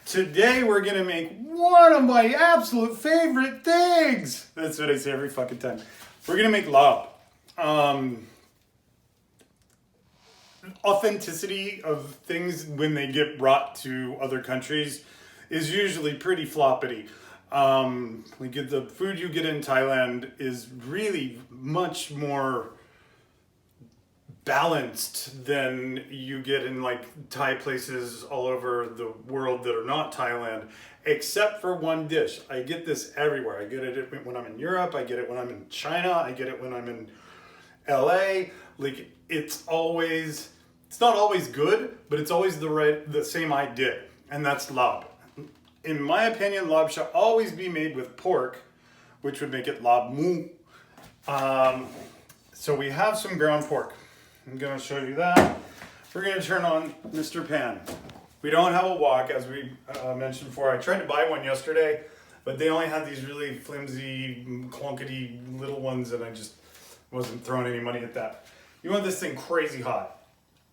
Today we're gonna make one of my absolute favorite things. That's what I say every fucking time. We're gonna make larb. Authenticity of things when they get brought to other countries is usually pretty floppity. The food you get in Thailand is really much more balanced than you get in like Thai places all over the world that are not Thailand, except for one dish. I get this everywhere. I get it when I'm in Europe, I get it when I'm in China, I get it when I'm in LA. Like it's not always good, but it's always the same idea, and that's larb. In my opinion, larb should always be made with pork, which would make it larb mu. So we have some ground pork. I'm going to show you that. We're going to turn on Mr. Pan. We don't have a wok, as we mentioned before. I tried to buy one yesterday, but they only had these really flimsy, clunkety little ones, and I just wasn't throwing any money at that. You want this thing crazy hot.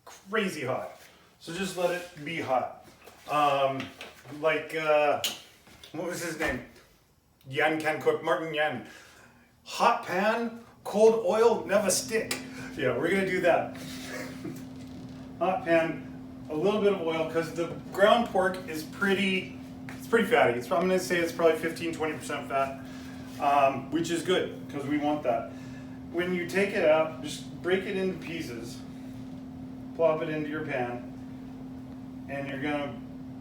Crazy hot. So just let it be hot. What was his name? Yan can cook, Martin Yan. Hot pan, cold oil, never stick. Yeah, we're gonna do that. Hot pan, a little bit of oil, because the ground pork is pretty fatty. I'm gonna say it's probably 15-20% fat, which is good, because we want that. When you take it out, just break it into pieces, plop it into your pan, and you're gonna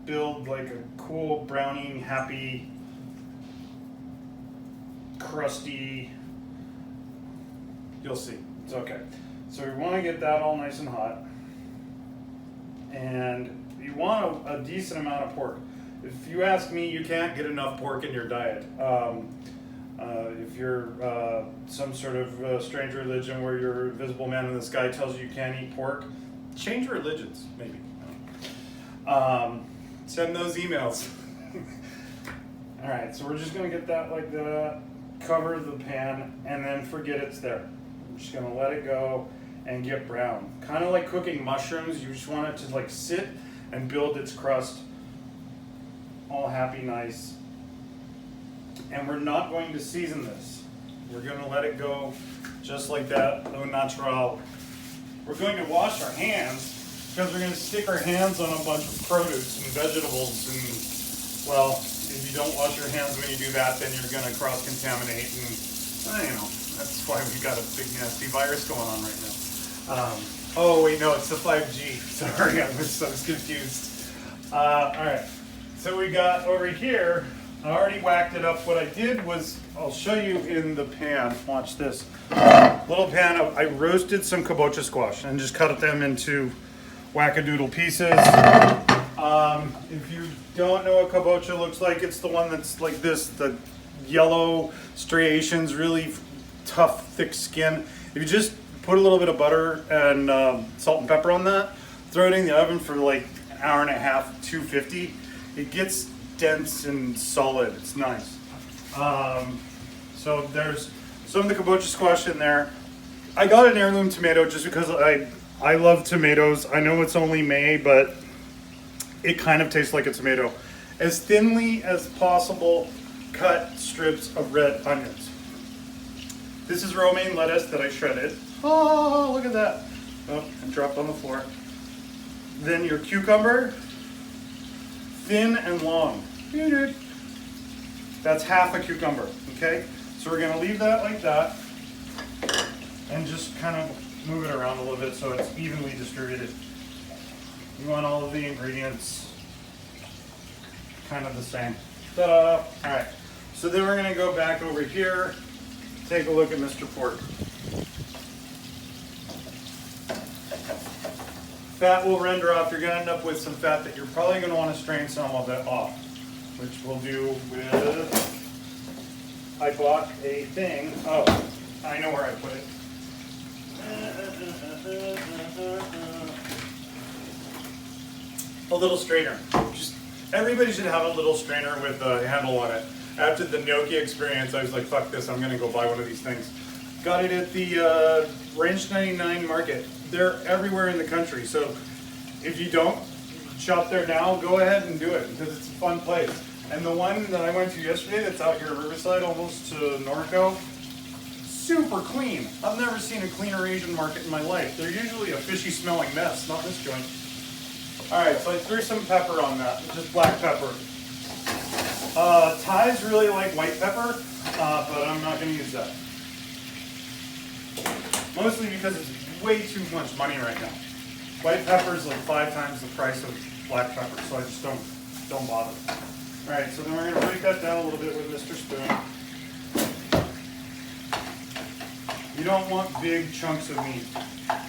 build like a cool browning, happy, crusty, you'll see, it's okay. So we want to get that all nice and hot, and you want a decent amount of pork. If you ask me, you can't get enough pork in your diet. If you're some sort of strange religion where your invisible man in the sky tells you can't eat pork, change religions, maybe. Send those emails. All right, so we're just gonna get that like that, cover the pan, and then forget it's there. I'm just gonna let it go and get brown. Kind of like cooking mushrooms, you just want it to like sit and build its crust, all happy, nice. And we're not going to season this. We're gonna let it go just like that, au natural. We're going to wash our hands, because we're going to stick our hands on a bunch of produce and vegetables, and well, if you don't wash your hands when you do that, then you're going to cross-contaminate, and that's why we got a big nasty virus going on right now. Oh wait, no, it's the 5G. Sorry, I was confused. All right, so we got over here, I already whacked it up. What I did was, I'll show you in the pan, watch this. Little pan, I roasted some kabocha squash and just cut them into wackadoodle pieces. If you don't know what kabocha looks like, it's the one that's like this, the yellow striations, really tough, thick skin. If you just put a little bit of butter and salt and pepper on that, throw it in the oven for like an hour and a half, 250, it gets dense and solid. It's nice. So there's some of the kabocha squash in there. I got an heirloom tomato just because I love tomatoes. I know it's only May, but it kind of tastes like a tomato. As thinly as possible, cut strips of red onions. This is romaine lettuce that I shredded. Oh, look at that. Oh, it dropped on the floor. Then your cucumber, thin and long. That's half a cucumber, okay? So we're gonna leave that like that and just kind of move it around a little bit so it's evenly distributed. You want all of the ingredients kind of the same. Ta-da! All right, so then we're gonna go back over here, take a look at Mr. Pork. Fat will render off. You're gonna end up with some fat that you're probably gonna wanna strain some of it off, which we'll do with, I bought a thing. Oh, I know where I put it. A little strainer. Just everybody should have a little strainer with a handle on it. After the gnocchi experience, I was like, fuck this, I'm gonna go buy one of these things. Got it at the Range 99 market. They're everywhere in the country, so if you don't, shop there now, go ahead and do it because it's a fun place. And the one that I went to yesterday that's out here at Riverside, almost to Norco, super clean. I've never seen a cleaner Asian market in my life. They're usually a fishy smelling mess, not this joint. Alright, so I threw some pepper on that, just black pepper. Thais really like white pepper, but I'm not going to use that. Mostly because it's way too much money right now. White pepper is like 5 times the price of black pepper, so I just don't bother. Alright, so then we're going to break that down a little bit with Mr. Spoon. You don't want big chunks of meat.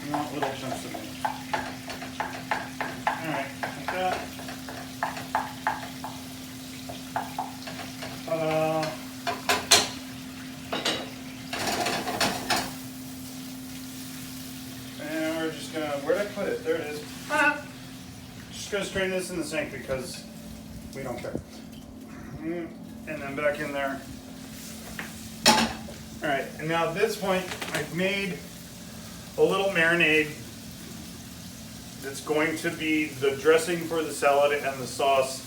You want little chunks of meat. Alright, like that. And we're just gonna, where'd I put it? There it is. Just gonna strain this in the sink because we don't care. And then back in there. Alright, and now at this point, I've made a little marinade that's going to be the dressing for the salad and the sauce,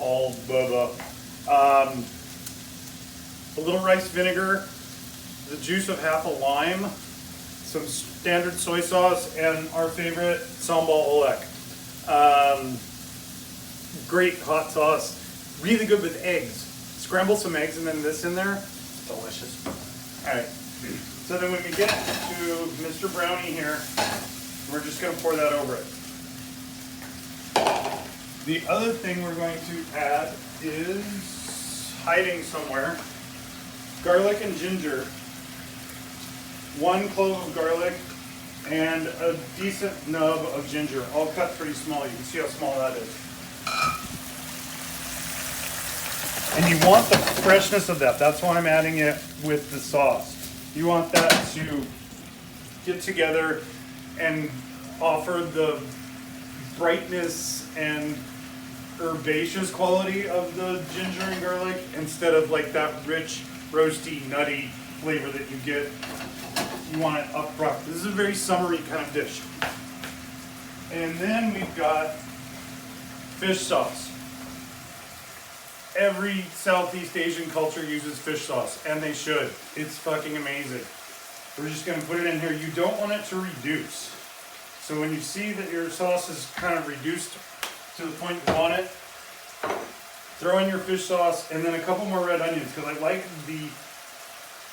all blah blah. A little rice vinegar, the juice of half a lime, some standard soy sauce, and our favorite sambal oelek. Great hot sauce, really good with eggs. Scramble some eggs and then this in there, delicious. Alright, so then when we get to Mr. Brownie here, we're just going to pour that over it. The other thing we're going to add is, hiding somewhere, garlic and ginger, 1 clove of garlic, and a decent nub of ginger, all cut pretty small. You can see how small that is. And you want the freshness of that. That's why I'm adding it with the sauce. You want that to get together and offer the brightness and herbaceous quality of the ginger and garlic instead of like that rich, roasty, nutty flavor that you get. You want it up front. This is a very summery kind of dish. And then we've got fish sauce. Every Southeast Asian culture uses fish sauce, and they should. It's fucking amazing. We're just going to put it in here. You don't want it to reduce. So when you see that your sauce is kind of reduced to the point you want it, throw in your fish sauce and then a couple more red onions, because I like the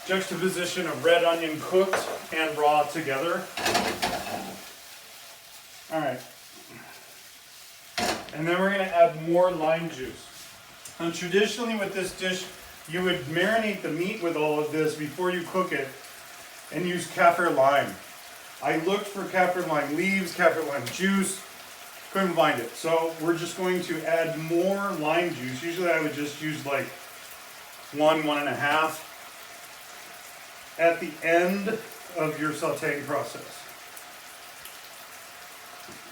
juxtaposition of red onion cooked and raw together. Alright. And then we're going to add more lime juice. And traditionally with this dish, you would marinate the meat with all of this before you cook it and use kaffir lime. I looked for kaffir lime leaves, kaffir lime juice, couldn't find it. So we're just going to add more lime juice. Usually I would just use like 1.5 at the end of your sauteing process.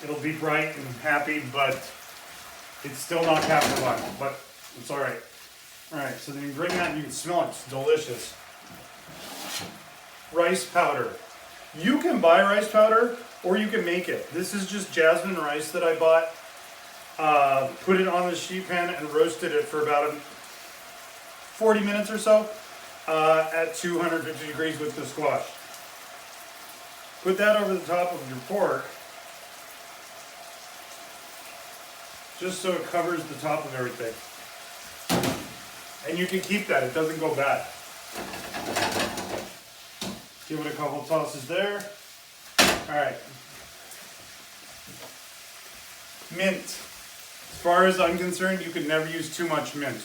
It'll be bright and happy, but it's still not kaffir lime, but it's all right. All right, so then you bring that and you can smell it. It's delicious. Rice powder. You can buy rice powder or you can make it. This is just jasmine rice that I bought. Put it on the sheet pan and roasted it for about 40 minutes or so at 250 degrees with the squash. Put that over the top of your pork just so it covers the top of everything. And you can keep that, it doesn't go bad. Give it a couple tosses there. Alright. Mint. As far as I'm concerned, you can never use too much mint.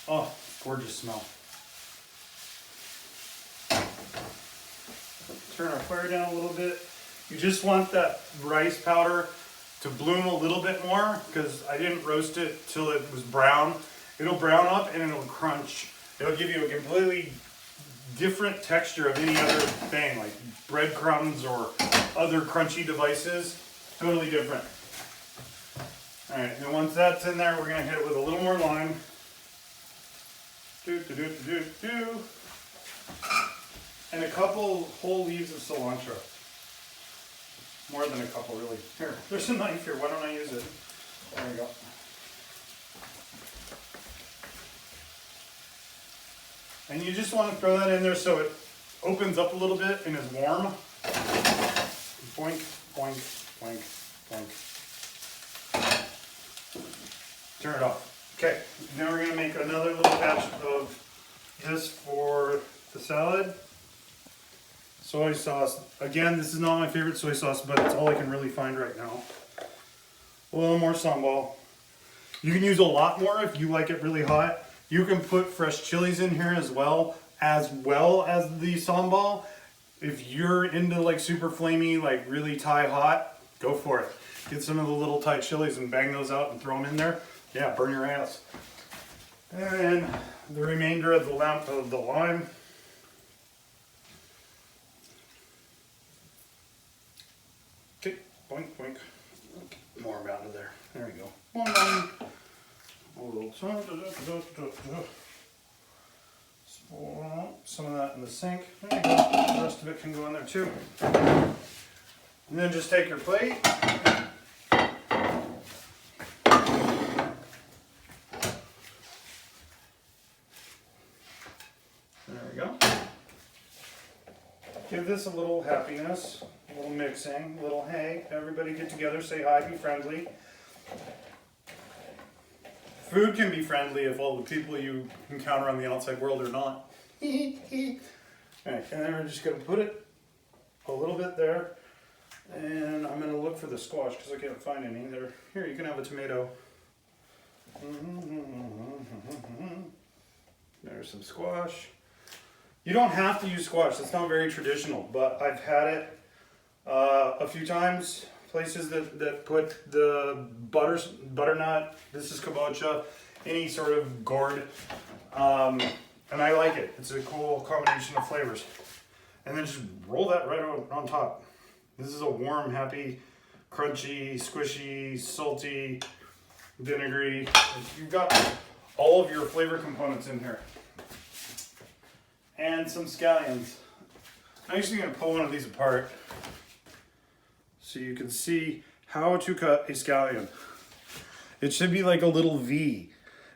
Oh, gorgeous smell. Turn our fire down a little bit. You just want that rice powder to bloom a little bit more because I didn't roast it till it was brown. It'll brown up and it'll crunch. It'll give you a completely different texture of any other thing like breadcrumbs or other crunchy devices. Totally different. Alright, and once that's in there, we're going to hit it with a little more lime. and a couple whole leaves of cilantro. More than a couple, really. Here, there's a knife here. Why don't I use it? There we go. And you just want to throw that in there so it opens up a little bit and is warm. Boink, boink, boink, boink. Turn it off. Okay, now we're going to make another little batch of this for the salad. Soy sauce. Again, this is not my favorite soy sauce, but it's all I can really find right now. A little more sambal. You can use a lot more if you like it really hot. You can put fresh chilies in here as well as the sambal. If you're into like super flamey, like really Thai hot, go for it. Get some of the little Thai chilies and bang those out and throw them in there. Yeah, burn your ass. And the remainder of the lime. Okay, boink, boink. More down to there. There we go. Boing, boing. Some of that in the sink. There you go. The rest of it can go in there too. And then just take your plate. There we go. Give this a little happiness, a little mixing, a little hey, everybody get together, say hi, be friendly. Food can be friendly if all the people you encounter on the outside world are not. Alright, and then we're just going to put it a little bit there. And I'm going to look for the squash because I can't find any there. Here, you can have a tomato. There's some squash. You don't have to use squash. It's not very traditional, but I've had it a few times. Places that put the butternut, this is kabocha, any sort of gourd, and I like it. It's a cool combination of flavors. And then just roll that right on top. This is a warm, happy, crunchy, squishy, salty, vinegary. You've got all of your flavor components in here. And some scallions. I'm actually going to pull one of these apart so you can see how to cut a scallion. It should be like a little V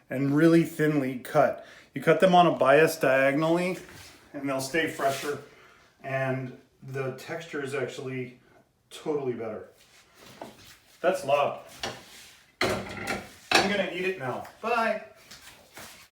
and really thinly cut. You cut them on a bias diagonally and they'll stay fresher and the texture is actually totally better. That's Larb. I'm gonna eat it now. Bye.